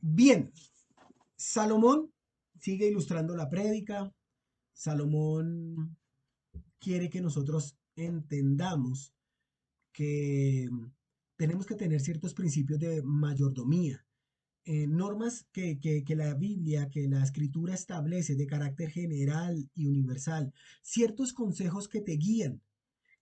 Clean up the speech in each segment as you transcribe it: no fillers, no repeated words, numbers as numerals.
Bien, Salomón sigue ilustrando la prédica. Salomón quiere que nosotros entendamos que tenemos que tener ciertos principios de mayordomía, normas que la Biblia, que la Escritura establece de carácter general y universal, ciertos consejos que te guían,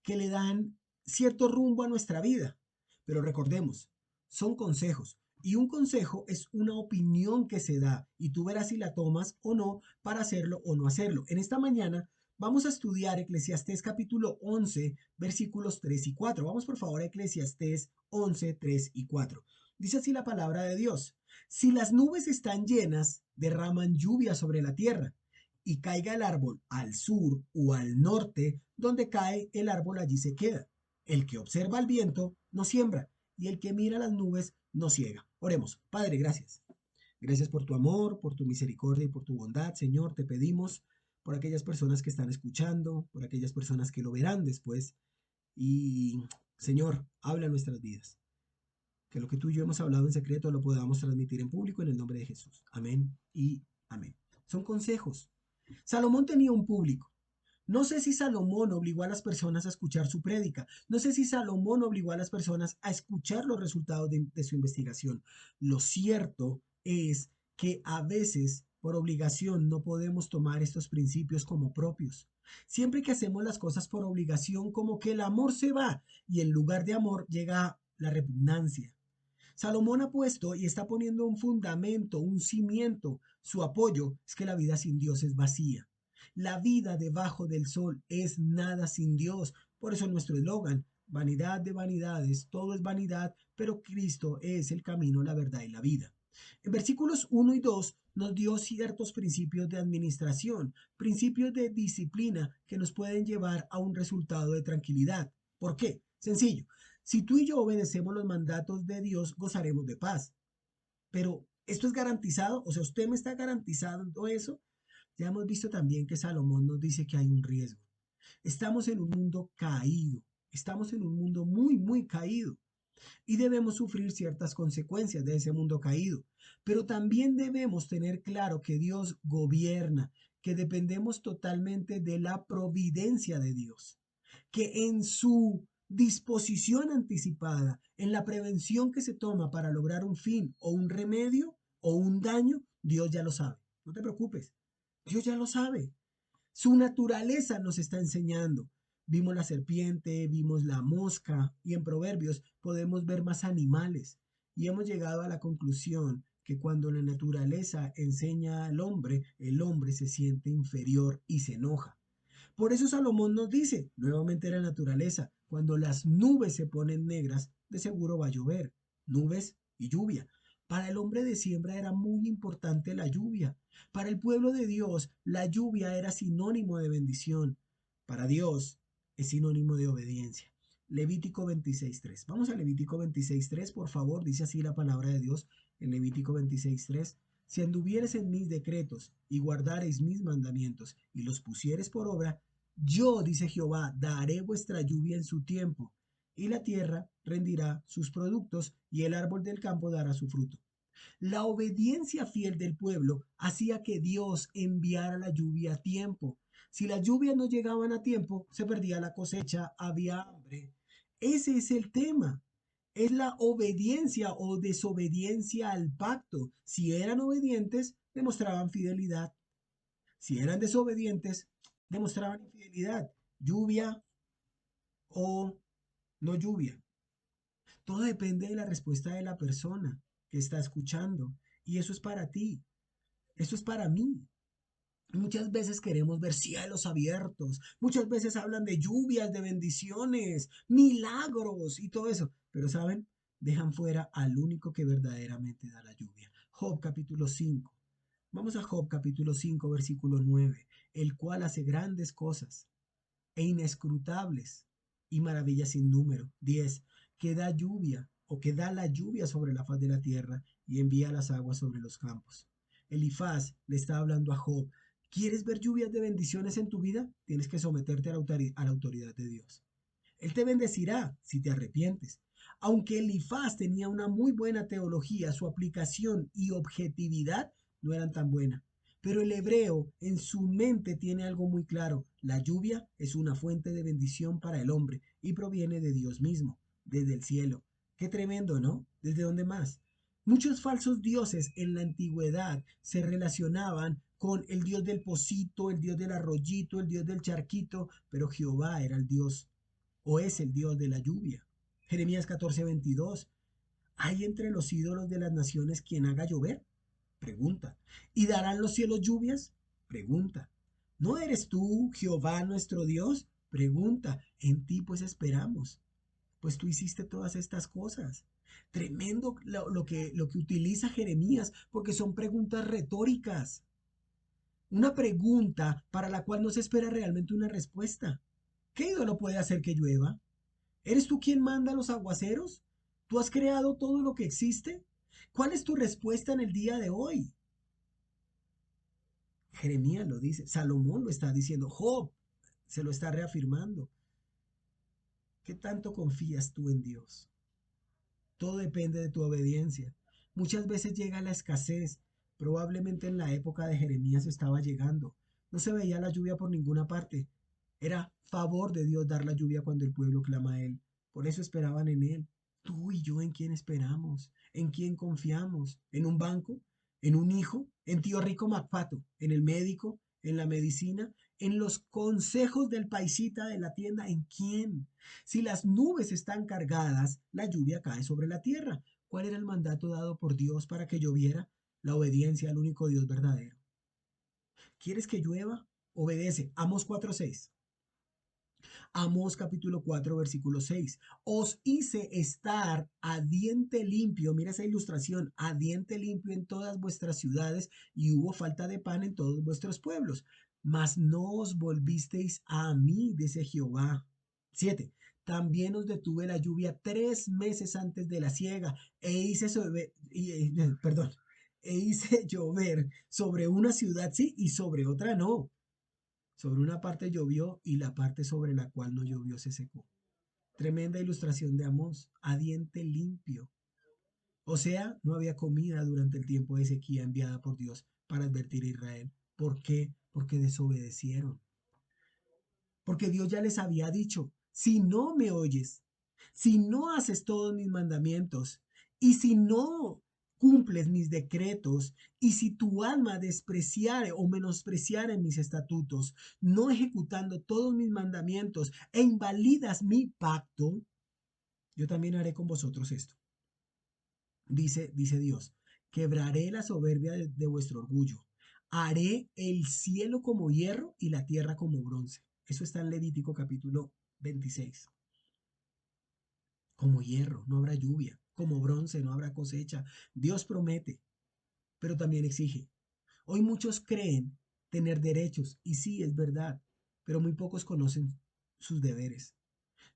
que le dan cierto rumbo a nuestra vida. Pero recordemos, son consejos. Y un consejo es una opinión que se da y tú verás si la tomas o no para hacerlo o no hacerlo. En esta mañana vamos a estudiar Eclesiastés capítulo 11, versículos 3 y 4. Vamos por favor a Eclesiastés 11, 3 y 4. Dice así la palabra de Dios. Si las nubes están llenas, derraman lluvia sobre la tierra y caiga el árbol al sur o al norte, donde cae el árbol allí se queda. El que observa el viento no siembra y el que mira las nubes no ciega. Oremos. Padre, gracias. Gracias por tu amor, por tu misericordia y por tu bondad, Señor. Te pedimos por aquellas personas que están escuchando, por aquellas personas que lo verán después. Y, Señor, habla en nuestras vidas. Que lo que tú y yo hemos hablado en secreto lo podamos transmitir en público en el nombre de Jesús. Amén y amén. Son consejos. Salomón tenía un público. No sé si Salomón obligó a las personas a escuchar su prédica. No sé si Salomón obligó a las personas a escuchar los resultados de su investigación. Lo cierto es que a veces, por obligación, no podemos tomar estos principios como propios. Siempre que hacemos las cosas por obligación, como que el amor se va y en lugar de amor llega la repugnancia. Salomón ha puesto y está poniendo un fundamento, un cimiento. Su apoyo es que la vida sin Dios es vacía. La vida debajo del sol es nada sin Dios. Por eso nuestro eslogan, vanidad de vanidades, todo es vanidad, pero Cristo es el camino, la verdad y la vida. En versículos 1 y 2 nos dio ciertos principios de administración, principios de disciplina que nos pueden llevar a un resultado de tranquilidad. ¿Por qué? Sencillo. Si tú y yo obedecemos los mandatos de Dios, gozaremos de paz. Pero esto es garantizado, o sea, usted me está garantizando eso. Ya hemos visto también que Salomón nos dice que hay un riesgo. Estamos en un mundo caído, estamos en un mundo muy, muy caído y debemos sufrir ciertas consecuencias de ese mundo caído. Pero también debemos tener claro que Dios gobierna, que dependemos totalmente de la providencia de Dios, que en su disposición anticipada, en la prevención que se toma para lograr un fin o un remedio o un daño, Dios ya lo sabe. No te preocupes, Dios ya lo sabe. Su naturaleza nos está enseñando. Vimos la serpiente, vimos la mosca y en Proverbios podemos ver más animales. Y hemos llegado a la conclusión que cuando la naturaleza enseña al hombre, el hombre se siente inferior y se enoja. Por eso Salomón nos dice, nuevamente la naturaleza, cuando las nubes se ponen negras, de seguro va a llover, nubes y lluvia. Para el hombre de siembra era muy importante la lluvia. Para el pueblo de Dios, la lluvia era sinónimo de bendición. Para Dios es sinónimo de obediencia. Levítico 26.3. Vamos a Levítico 26.3, por favor, dice así la palabra de Dios en Levítico 26.3. Si anduvieres en mis decretos y guardareis mis mandamientos y los pusieres por obra, yo, dice Jehová, daré vuestra lluvia en su tiempo, y la tierra rendirá sus productos, y el árbol del campo dará su fruto. La obediencia fiel del pueblo hacía que Dios enviara la lluvia a tiempo. Si las lluvias no llegaban a tiempo, se perdía la cosecha, había hambre. Ese es el tema. Es la obediencia o desobediencia al pacto. Si eran obedientes, demostraban fidelidad. Si eran desobedientes, demostraban infidelidad. Lluvia o no lluvia. Todo depende de la respuesta de la persona que está escuchando. Y eso es para ti. Eso es para mí. Muchas veces queremos ver cielos abiertos. Muchas veces hablan de lluvias, de bendiciones, milagros y todo eso. Pero ¿saben? Dejan fuera al único que verdaderamente da la lluvia. Job capítulo 5. Vamos a Job capítulo 5, versículo 9. El cual hace grandes cosas e inescrutables y maravillas sin número. 10. Que da lluvia o que da la lluvia sobre la faz de la tierra y envía las aguas sobre los campos. Elifaz le está hablando a Job. ¿Quieres ver lluvias de bendiciones en tu vida? Tienes que someterte a la autoridad de Dios. Él te bendecirá si te arrepientes. Aunque Elifaz tenía una muy buena teología, su aplicación y objetividad no eran tan buenas. Pero el hebreo en su mente tiene algo muy claro. La lluvia es una fuente de bendición para el hombre y proviene de Dios mismo, desde el cielo. Qué tremendo, ¿no? ¿Desde dónde más? Muchos falsos dioses en la antigüedad se relacionaban con el dios del pocito, el dios del arroyito, el dios del charquito, pero Jehová era el dios o es el dios de la lluvia. Jeremías 14:22. ¿Hay entre los ídolos de las naciones quien haga llover? Pregunta. ¿Y darán los cielos lluvias? Pregunta. ¿No eres tú, Jehová, nuestro Dios? Pregunta. En ti pues esperamos, pues tú hiciste todas estas cosas. Tremendo lo que utiliza Jeremías, porque son preguntas retóricas. Una pregunta para la cual no se espera realmente una respuesta. ¿Qué ídolo puede hacer que llueva? ¿Eres tú quien manda los aguaceros? ¿Tú has creado todo lo que existe? ¿Cuál es tu respuesta en el día de hoy? Jeremías lo dice, Salomón lo está diciendo, Job se lo está reafirmando. ¿Qué tanto confías tú en Dios? Todo depende de tu obediencia. Muchas veces llega la escasez. Probablemente en la época de Jeremías estaba llegando. No se veía la lluvia por ninguna parte. Era favor de Dios dar la lluvia cuando el pueblo clama a Él. Por eso esperaban en Él. Tú y yo, ¿en quién esperamos? ¿En quién confiamos? ¿En un banco? ¿En un hijo? ¿En tío Rico MacPato? ¿En el médico? ¿En la medicina? ¿En los consejos del paisita de la tienda? ¿En quién? Si las nubes están cargadas, la lluvia cae sobre la tierra. ¿Cuál era el mandato dado por Dios para que lloviera? La obediencia al único Dios verdadero. ¿Quieres que llueva? Obedece. Amos 4:6. Amós capítulo 4, versículo 6. Os hice estar a diente limpio, mira esa ilustración, a diente limpio en todas vuestras ciudades y hubo falta de pan en todos vuestros pueblos. Mas no os volvisteis a mí, dice Jehová. 7. También os detuve la lluvia 3 meses antes de la siega perdón, e hice llover sobre una ciudad sí y sobre otra no. Sobre una parte llovió y la parte sobre la cual no llovió se secó. Tremenda ilustración de Amós, a diente limpio. O sea, no había comida durante el tiempo de sequía enviada por Dios para advertir a Israel. ¿Por qué? Porque desobedecieron. Porque Dios ya les había dicho, si no me oyes, si no haces todos mis mandamientos y si no cumples mis decretos y si tu alma despreciare o menospreciare mis estatutos, no ejecutando todos mis mandamientos e invalidas mi pacto, yo también haré con vosotros esto. Dice Dios, quebraré la soberbia de vuestro orgullo, haré el cielo como hierro y la tierra como bronce. Eso está en Levítico capítulo 26. Como hierro, no habrá lluvia. Como bronce, no habrá cosecha. Dios promete, pero también exige. Hoy muchos creen tener derechos, y sí, es verdad, pero muy pocos conocen sus deberes.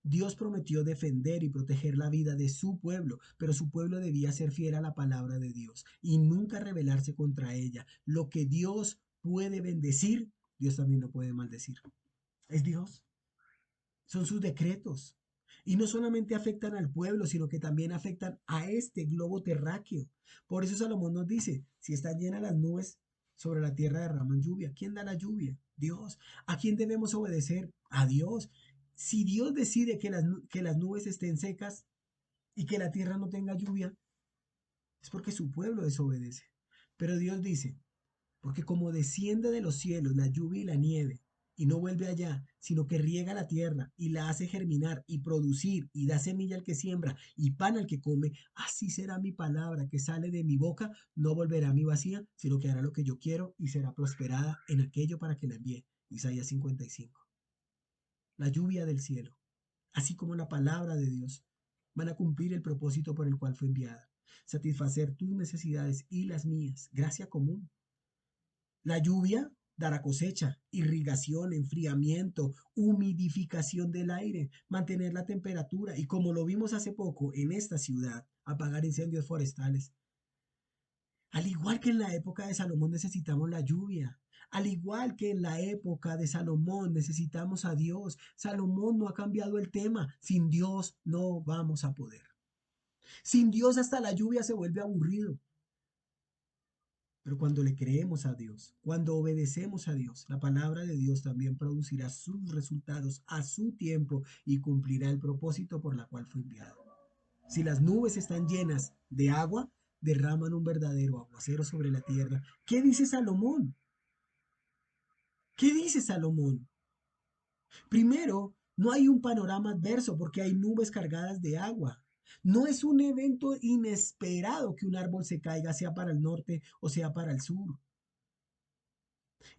Dios prometió defender y proteger la vida de su pueblo, pero su pueblo debía ser fiel a la palabra de Dios y nunca rebelarse contra ella. Lo que Dios puede bendecir, Dios también lo puede maldecir. Es Dios. Son sus decretos. Y no solamente afectan al pueblo, sino que también afectan a este globo terráqueo. Por eso Salomón nos dice, si están llenas las nubes sobre la tierra derraman lluvia. ¿Quién da la lluvia? Dios. ¿A quién debemos obedecer? A Dios. Si Dios decide que las nubes estén secas y que la tierra no tenga lluvia, es porque su pueblo desobedece. Pero Dios dice, porque como desciende de los cielos la lluvia y la nieve, y no vuelve allá, sino que riega la tierra y la hace germinar y producir y da semilla al que siembra y pan al que come, así será mi palabra que sale de mi boca, no volverá a mí vacía, sino que hará lo que yo quiero y será prosperada en aquello para que la envíe. Isaías 55. La lluvia del cielo, así como la palabra de Dios, van a cumplir el propósito por el cual fue enviada, satisfacer tus necesidades y las mías, gracia común. La lluvia dará cosecha, irrigación, enfriamiento, humidificación del aire, mantener la temperatura y como lo vimos hace poco en esta ciudad, apagar incendios forestales. Al igual que en la época de Salomón necesitamos la lluvia. Al igual que en la época de Salomón necesitamos a Dios. Salomón no ha cambiado el tema. Sin Dios no vamos a poder. Sin Dios hasta la lluvia se vuelve aburrido. Pero cuando le creemos a Dios, cuando obedecemos a Dios, la palabra de Dios también producirá sus resultados a su tiempo y cumplirá el propósito por la cual fue enviado. Si las nubes están llenas de agua, derraman un verdadero aguacero sobre la tierra. ¿Qué dice Salomón? ¿Qué dice Salomón? Primero, no hay un panorama adverso porque hay nubes cargadas de agua. No es un evento inesperado que un árbol se caiga, sea para el norte o sea para el sur.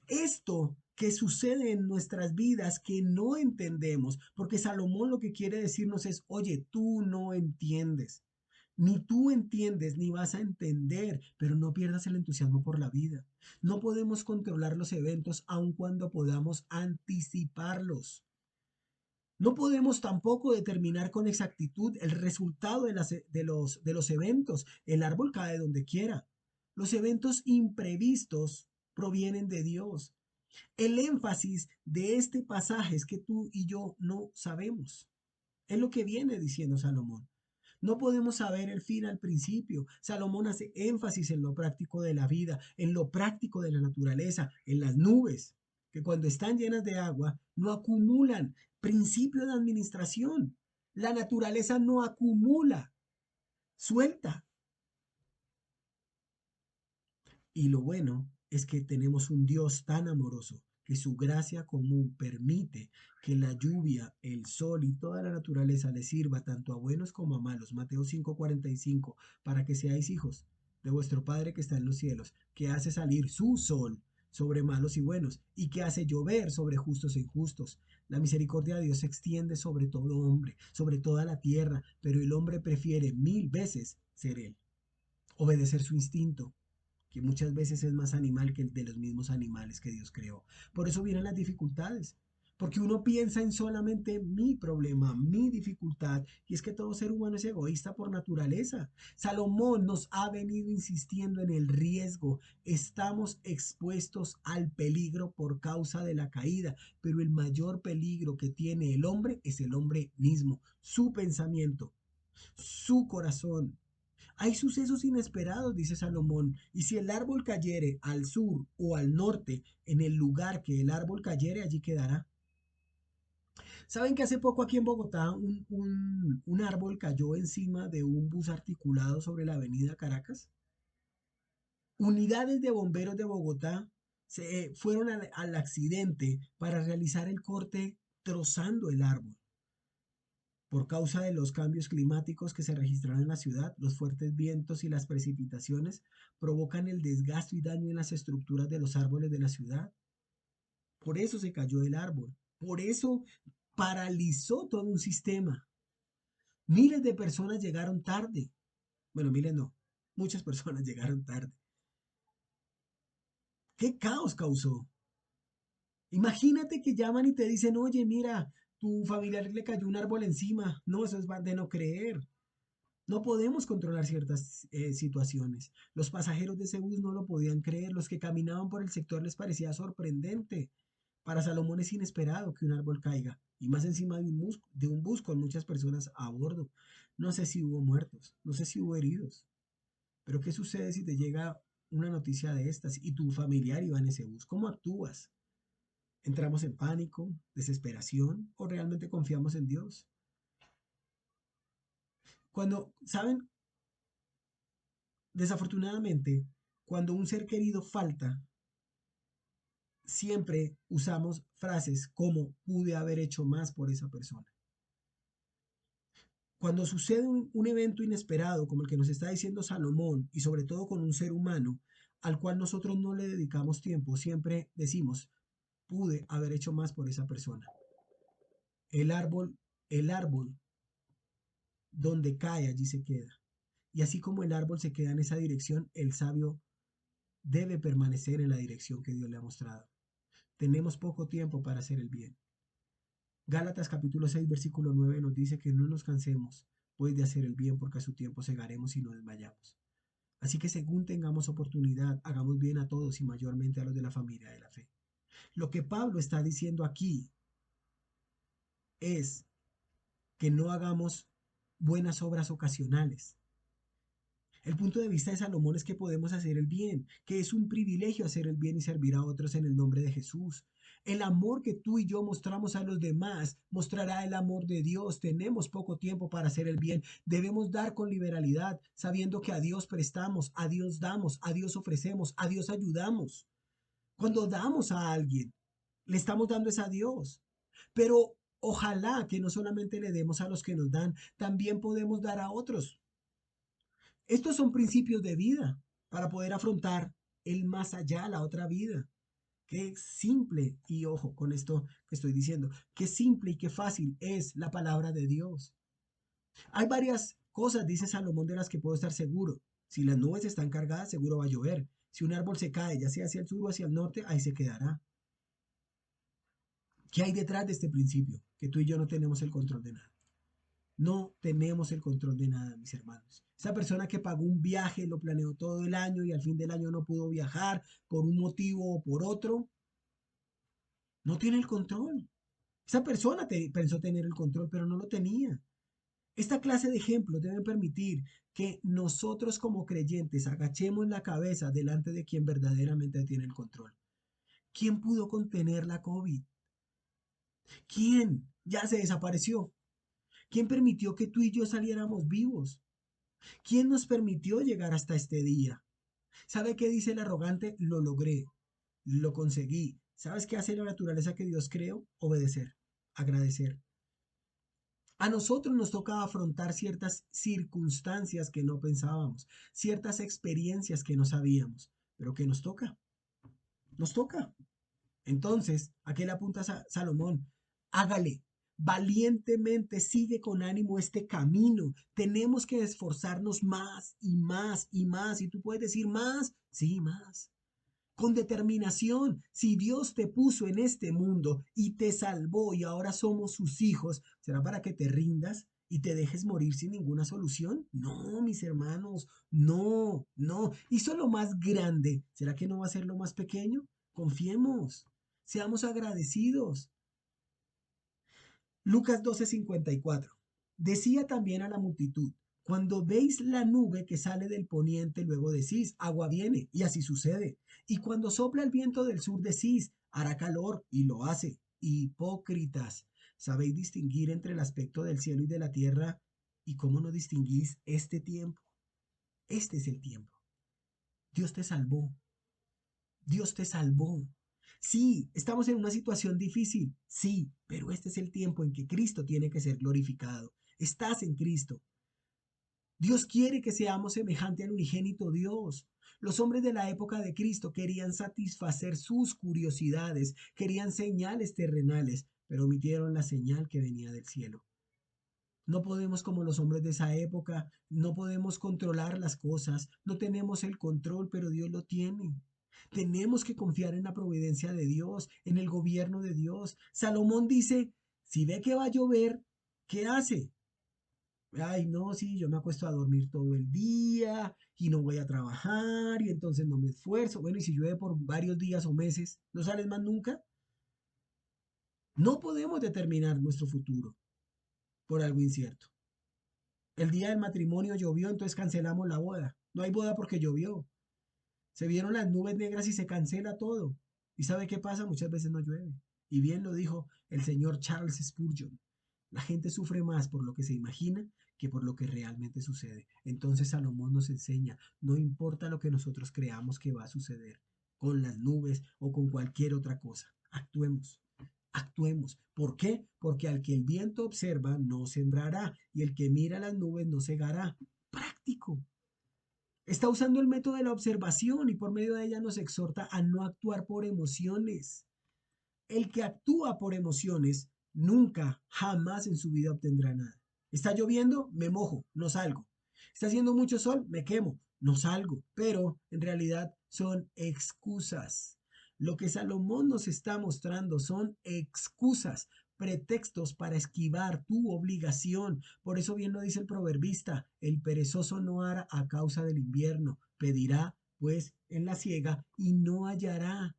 Esto que sucede en nuestras vidas que no entendemos, porque Salomón lo que quiere decirnos es, oye, tú no entiendes. Ni tú entiendes ni vas a entender, pero no pierdas el entusiasmo por la vida. No podemos controlar los eventos aun cuando podamos anticiparlos. No podemos tampoco determinar con exactitud el resultado de los eventos. El árbol cae donde quiera. Los eventos imprevistos provienen de Dios. El énfasis de este pasaje es que tú y yo no sabemos. Es lo que viene diciendo Salomón. No podemos saber el fin al principio. Salomón hace énfasis en lo práctico de la vida, en lo práctico de la naturaleza, en las nubes, que cuando están llenas de agua no acumulan. Principio de administración. La naturaleza no acumula, suelta. Y lo bueno es que tenemos un Dios tan amoroso que su gracia común permite que la lluvia, el sol y toda la naturaleza le sirva tanto a buenos como a malos. Mateo 5:45, para que seáis hijos de vuestro Padre que está en los cielos, que hace salir su sol sobre malos y buenos, y que hace llover sobre justos e injustos. La misericordia de Dios se extiende sobre todo hombre, sobre toda la tierra, pero el hombre prefiere 1000 veces ser él, obedecer su instinto, que muchas veces es más animal que el de los mismos animales que Dios creó. Por eso vienen las dificultades, porque uno piensa en solamente mi problema, mi dificultad, y es que todo ser humano es egoísta por naturaleza. Salomón nos ha venido insistiendo en el riesgo. Estamos expuestos al peligro por causa de la caída, pero el mayor peligro que tiene el hombre es el hombre mismo, su pensamiento, su corazón. Hay sucesos inesperados, dice Salomón, y si el árbol cayere al sur o al norte, en el lugar que el árbol cayere, allí quedará. ¿Saben que hace poco aquí en Bogotá un árbol cayó encima de un bus articulado sobre la avenida Caracas? Unidades de bomberos de Bogotá fueron al accidente para realizar el corte trozando el árbol. Por causa de los cambios climáticos que se registraron en la ciudad, los fuertes vientos y las precipitaciones provocan el desgaste y daño en las estructuras de los árboles de la ciudad. Por eso se cayó el árbol. Por eso paralizó todo un sistema. Miles de personas llegaron tarde. Bueno, miles no. Muchas personas llegaron tarde. ¿Qué caos causó? Imagínate que llaman y te dicen, oye, mira, tu familiar le cayó un árbol encima. No, eso es de no creer. No podemos controlar ciertas situaciones. Los pasajeros de ese bus no lo podían creer. Los que caminaban por el sector les parecía sorprendente. Para Salomón es inesperado que un árbol caiga, y más encima de un bus con muchas personas a bordo. No sé si hubo muertos, no sé si hubo heridos, pero ¿qué sucede si te llega una noticia de estas y tu familiar iba en ese bus? ¿Cómo actúas? ¿Entramos en pánico, desesperación o realmente confiamos en Dios? ¿Saben? Desafortunadamente, cuando un ser querido falta, siempre usamos frases como pude haber hecho más por esa persona. Cuando sucede un evento inesperado como el que nos está diciendo Salomón y sobre todo con un ser humano al cual nosotros no le dedicamos tiempo, siempre decimos, pude haber hecho más por esa persona. El árbol donde cae, allí se queda. Y así como el árbol se queda en esa dirección, el sabio debe permanecer en la dirección que Dios le ha mostrado. Tenemos poco tiempo para hacer el bien. Gálatas capítulo 6 versículo 9 nos dice que no nos cansemos pues de hacer el bien porque a su tiempo segaremos y no desmayamos. Así que según tengamos oportunidad, hagamos bien a todos y mayormente a los de la familia de la fe. Lo que Pablo está diciendo aquí es que no hagamos buenas obras ocasionales. El punto de vista de Salomón es que podemos hacer el bien, que es un privilegio hacer el bien y servir a otros en el nombre de Jesús. El amor que tú y yo mostramos a los demás mostrará el amor de Dios. Tenemos poco tiempo para hacer el bien. Debemos dar con liberalidad, sabiendo que a Dios prestamos, a Dios damos, a Dios ofrecemos, a Dios ayudamos. Cuando damos a alguien, le estamos dando es a Dios. Pero ojalá que no solamente le demos a los que nos dan, también podemos dar a otros. Estos son principios de vida para poder afrontar el más allá, la otra vida. Qué simple, y ojo con esto que estoy diciendo, qué simple y qué fácil es la palabra de Dios. Hay varias cosas, dice Salomón, de las que puedo estar seguro. Si las nubes están cargadas, seguro va a llover. Si un árbol se cae, ya sea hacia el sur o hacia el norte, ahí se quedará. ¿Qué hay detrás de este principio? Que tú y yo no tenemos el control de nada. No tenemos el control de nada, mis hermanos. Esa persona que pagó un viaje, lo planeó todo el año y al fin del año no pudo viajar por un motivo o por otro, no tiene el control. Esa persona pensó tener el control, pero no lo tenía. Esta clase de ejemplos deben permitir que nosotros como creyentes agachemos la cabeza delante de quien verdaderamente tiene el control. ¿Quién pudo contener la COVID? ¿Quién? Ya se desapareció. ¿Quién permitió que tú y yo saliéramos vivos? ¿Quién nos permitió llegar hasta este día? ¿Sabe qué dice el arrogante? Lo logré, lo conseguí. ¿Sabes qué hace la naturaleza que Dios creó? Obedecer, agradecer. A nosotros nos toca afrontar ciertas circunstancias que no pensábamos, ciertas experiencias que no sabíamos, pero que nos toca, nos toca. Entonces, ¿a qué le apunta Salomón? Hágale, valientemente sigue con ánimo este camino. Tenemos que esforzarnos más y más y más. Y tú puedes decir más, sí, más. Con determinación, si Dios te puso en este mundo y te salvó y ahora somos sus hijos, ¿será para que te rindas y te dejes morir sin ninguna solución? No, mis hermanos, no, no. Hizo lo más grande, ¿será que no va a ser lo más pequeño? Confiemos, seamos agradecidos. Lucas 12:54. Decía también a la multitud, cuando veis la nube que sale del poniente, luego decís, agua viene, y así sucede. Y cuando sopla el viento del sur, decís, hará calor, y lo hace. Hipócritas, ¿sabéis distinguir entre el aspecto del cielo y de la tierra? ¿Y cómo no distinguís este tiempo? Este es el tiempo. Dios te salvó. Dios te salvó. Sí, estamos en una situación difícil, sí, pero este es el tiempo en que Cristo tiene que ser glorificado. Estás en Cristo. Dios quiere que seamos semejante al unigénito Dios. Los hombres de la época de Cristo querían satisfacer sus curiosidades, querían señales terrenales, pero omitieron la señal que venía del cielo. No podemos, como los hombres de esa época, no podemos controlar las cosas, no tenemos el control, pero Dios lo tiene. Tenemos que confiar en la providencia de Dios, en el gobierno de Dios. Salomón dice, si ve que va a llover, ¿qué hace? Ay, no, sí, yo me acuesto a dormir todo el día y no voy a trabajar y entonces no me esfuerzo. Bueno, y si llueve por varios días o meses, ¿no sales más nunca? No podemos determinar nuestro futuro por algo incierto. El día del matrimonio llovió, entonces cancelamos la boda. No hay boda porque llovió. Se vieron las nubes negras y se cancela todo. ¿Y sabe qué pasa? Muchas veces no llueve. Y bien lo dijo el señor Charles Spurgeon. La gente sufre más por lo que se imagina que por lo que realmente sucede. Entonces Salomón nos enseña, no importa lo que nosotros creamos que va a suceder con las nubes o con cualquier otra cosa, actuemos. Actuemos. ¿Por qué? Porque al que el viento observa no sembrará y el que mira las nubes no cegará. Práctico. Está usando el método de la observación y por medio de ella nos exhorta a no actuar por emociones. El que actúa por emociones nunca, jamás en su vida obtendrá nada. Está lloviendo, me mojo, no salgo. Está haciendo mucho sol, me quemo, no salgo. Pero en realidad son excusas. Lo que Salomón nos está mostrando son excusas, pretextos para esquivar tu obligación. Por eso bien lo dice el proverbista, el perezoso no hará a causa del invierno, pedirá pues en la siega y no hallará.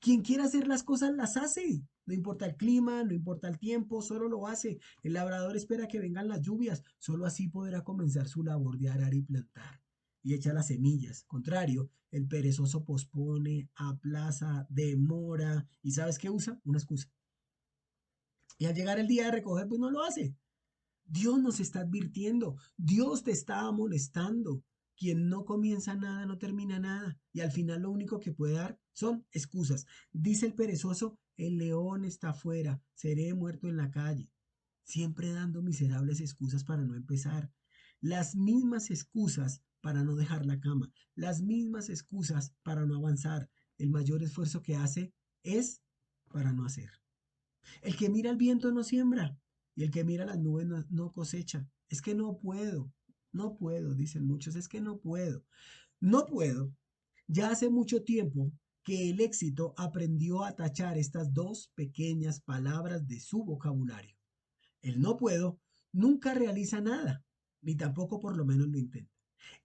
Quien quiera hacer las cosas las hace. No importa el clima, no importa el tiempo, solo lo hace. El labrador espera que vengan las lluvias, solo así podrá comenzar su labor de arar y plantar. Y echa las semillas. Contrario, el perezoso pospone, aplaza, demora. ¿Y sabes qué usa? Una excusa. Y al llegar el día de recoger, pues no lo hace. Dios nos está advirtiendo, Dios te está amonestando. Quien no comienza nada no termina nada. Y al final lo único que puede dar son excusas. Dice el perezoso, el león está afuera, seré muerto en la calle. Siempre dando miserables excusas para no empezar. Las mismas excusas para no dejar la cama. Las mismas excusas para no avanzar. El mayor esfuerzo que hace es para no hacer. El que mira el viento no siembra y el que mira las nubes no cosecha. Es que no puedo, no puedo, dicen muchos, es que no puedo. No puedo. Ya hace mucho tiempo que el éxito aprendió a tachar estas dos pequeñas palabras de su vocabulario. El no puedo nunca realiza nada, ni tampoco por lo menos lo intenta.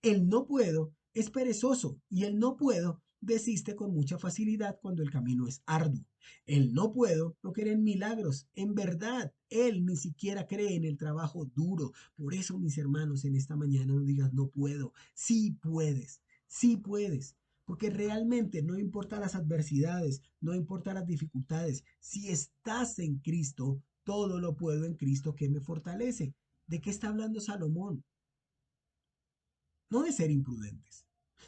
El no puedo es perezoso y el no puedo desiste con mucha facilidad cuando el camino es arduo. El no puedo no cree en milagros. En verdad, él ni siquiera cree en el trabajo duro. Por eso, mis hermanos, en esta mañana no digas no puedo. Sí puedes, sí puedes. Porque realmente no importa las adversidades, no importa las dificultades. Si estás en Cristo, todo lo puedo en Cristo que me fortalece. ¿De qué está hablando Salomón? No de ser imprudentes,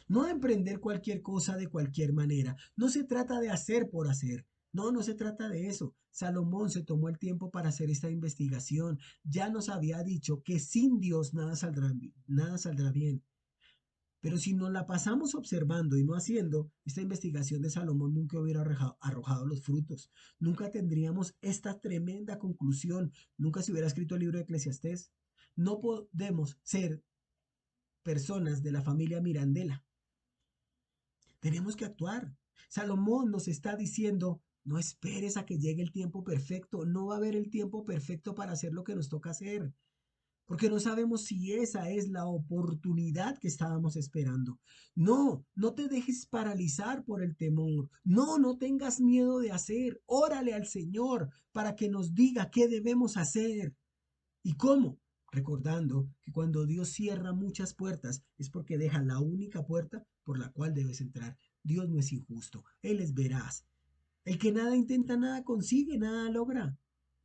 no de emprender cualquier cosa de cualquier manera. No se trata de hacer por hacer. No, no se trata de eso. Salomón se tomó el tiempo para hacer esta investigación. Ya nos había dicho que sin Dios nada saldrá bien. Pero si nos la pasamos observando y no haciendo, esta investigación de Salomón nunca hubiera arrojado los frutos. Nunca tendríamos esta tremenda conclusión. Nunca se hubiera escrito el libro de Eclesiastés. No podemos ser personas de la familia Mirandela. Tenemos que actuar. Salomón nos está diciendo, no esperes a que llegue el tiempo perfecto. No va a haber el tiempo perfecto para hacer lo que nos toca hacer. Porque no sabemos si esa es la oportunidad que estábamos esperando. No, no te dejes paralizar por el temor. No, no tengas miedo de hacer. Órale al Señor para que nos diga qué debemos hacer. ¿Y cómo? Recordando que cuando Dios cierra muchas puertas es porque deja la única puerta por la cual debes entrar. Dios no es injusto, Él es veraz. El que nada intenta, nada consigue, nada logra.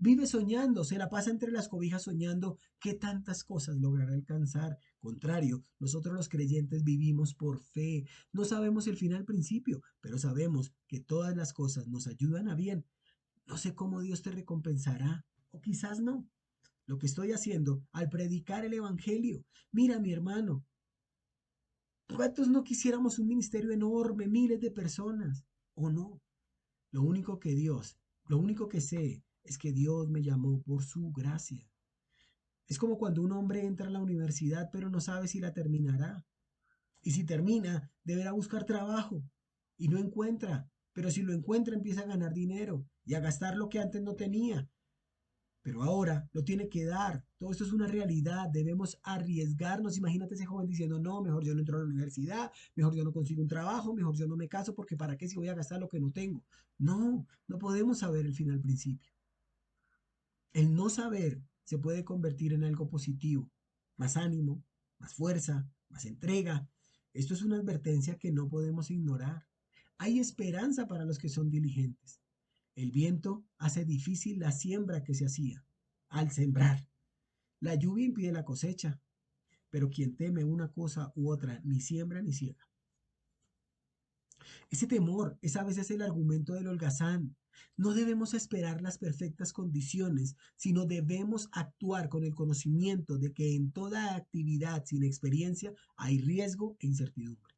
Vive soñando, se la pasa entre las cobijas soñando que tantas cosas logrará alcanzar. Contrario, nosotros los creyentes vivimos por fe. No sabemos el final al principio, pero sabemos que todas las cosas nos ayudan a bien. No sé cómo Dios te recompensará, o quizás no lo que estoy haciendo al predicar el Evangelio. Mira, mi hermano, ¿cuántos no quisiéramos un ministerio enorme, miles de personas? ¿O no? Lo único que Dios, lo único que sé es que Dios me llamó por su gracia. Es como cuando un hombre entra a la universidad pero no sabe si la terminará. Y si termina, deberá buscar trabajo y no encuentra. Pero si lo encuentra, empieza a ganar dinero y a gastar lo que antes no tenía. Pero ahora lo tiene que dar. Todo esto es una realidad. Debemos arriesgarnos. Imagínate ese joven diciendo, no, mejor yo no entro a la universidad, mejor yo no consigo un trabajo, mejor yo no me caso, porque ¿para qué si voy a gastar lo que no tengo? No, no podemos saber el fin al principio. El no saber se puede convertir en algo positivo. Más ánimo, más fuerza, más entrega. Esto es una advertencia que no podemos ignorar. Hay esperanza para los que son diligentes. El viento hace difícil la siembra que se hacía al sembrar. La lluvia impide la cosecha, pero quien teme una cosa u otra ni siembra ni ciega. Ese temor es a veces el argumento del holgazán. No debemos esperar las perfectas condiciones, sino debemos actuar con el conocimiento de que en toda actividad sin experiencia hay riesgo e incertidumbre.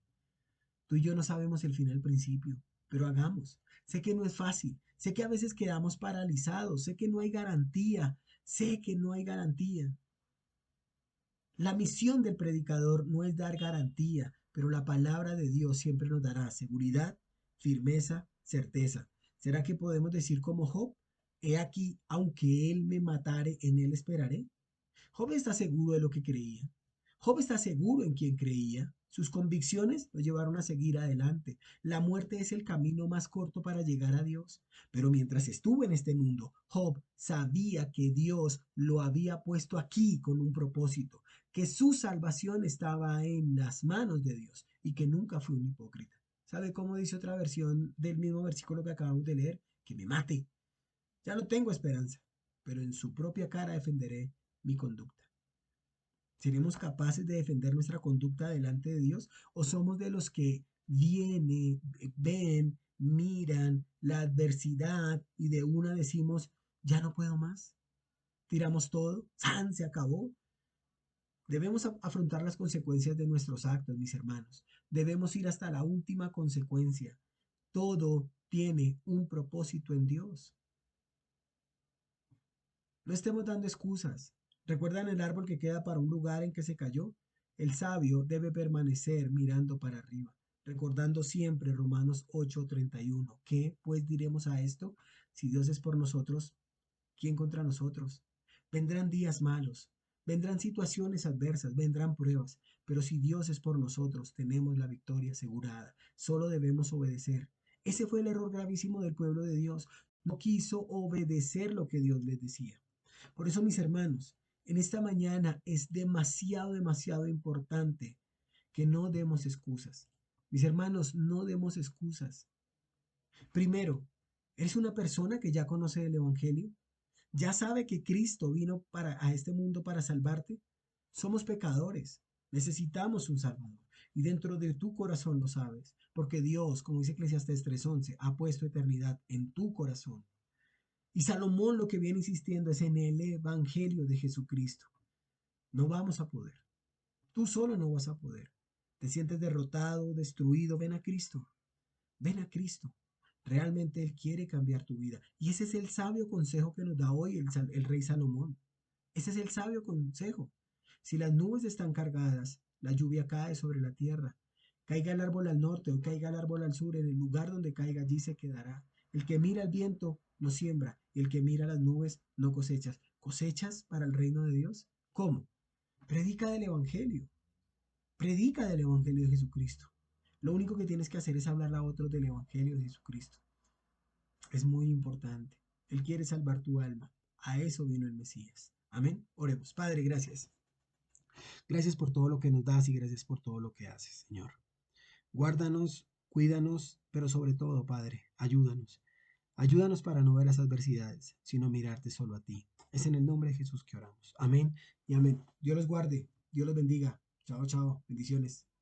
Tú y yo no sabemos el fin al principio, pero hagamos. Sé que no es fácil, sé que a veces quedamos paralizados, sé que no hay garantía, sé que no hay garantía. La misión del predicador no es dar garantía, pero la palabra de Dios siempre nos dará seguridad, firmeza, certeza. ¿Será que podemos decir como Job? He aquí, aunque él me matare, en él esperaré. Job está seguro de lo que creía. Job está seguro en quien creía. Sus convicciones lo llevaron a seguir adelante. La muerte es el camino más corto para llegar a Dios. Pero mientras estuvo en este mundo, Job sabía que Dios lo había puesto aquí con un propósito, que su salvación estaba en las manos de Dios y que nunca fue un hipócrita. ¿Sabe cómo dice otra versión del mismo versículo que acabamos de leer? Que me mate. Ya no tengo esperanza, pero en su propia cara defenderé mi conducta. ¿Seremos capaces de defender nuestra conducta delante de Dios? ¿O somos de los que vienen, ven, miran la adversidad y de una decimos, ya no puedo más? Tiramos todo, ¡san! Se acabó. Debemos afrontar las consecuencias de nuestros actos, mis hermanos. Debemos ir hasta la última consecuencia. Todo tiene un propósito en Dios. No estemos dando excusas. ¿Recuerdan el árbol que queda para un lugar en que se cayó? El sabio debe permanecer mirando para arriba, recordando siempre Romanos 8:31. ¿Qué pues diremos a esto? Si Dios es por nosotros, ¿quién contra nosotros? Vendrán días malos, vendrán situaciones adversas, vendrán pruebas, pero si Dios es por nosotros, tenemos la victoria asegurada. Solo debemos obedecer. Ese fue el error gravísimo del pueblo de Dios. No quiso obedecer lo que Dios les decía. Por eso, mis hermanos, en esta mañana es demasiado, demasiado importante que no demos excusas. Mis hermanos, no demos excusas. Primero, ¿eres una persona que ya conoce el Evangelio? ¿Ya sabe que Cristo vino a este mundo para salvarte? Somos pecadores, necesitamos un Salvador. Y dentro de tu corazón lo sabes, porque Dios, como dice Eclesiastés 3:11, ha puesto eternidad en tu corazón. Y Salomón lo que viene insistiendo es en el Evangelio de Jesucristo. No vamos a poder. Tú solo no vas a poder. Te sientes derrotado, destruido. Ven a Cristo. Ven a Cristo. Realmente Él quiere cambiar tu vida. Y ese es el sabio consejo que nos da hoy el rey Salomón. Ese es el sabio consejo. Si las nubes están cargadas, la lluvia cae sobre la tierra. Caiga el árbol al norte o caiga el árbol al sur, en el lugar donde caiga allí se quedará. El que mira el viento no siembra, y el que mira las nubes no cosechas. ¿Cosechas para el reino de Dios? ¿Cómo? Predica del Evangelio. Predica del Evangelio de Jesucristo. Lo único que tienes que hacer es hablar a otros del Evangelio de Jesucristo. Es muy importante. Él quiere salvar tu alma. A eso vino el Mesías. Amén. Oremos. Padre, gracias. Gracias por todo lo que nos das y gracias por todo lo que haces, Señor. Guárdanos, cuídanos, pero sobre todo, Padre, ayúdanos. Ayúdanos para no ver las adversidades, sino mirarte solo a ti. Es en el nombre de Jesús que oramos. Amén y amén. Dios los guarde. Dios los bendiga. Chao, chao. Bendiciones.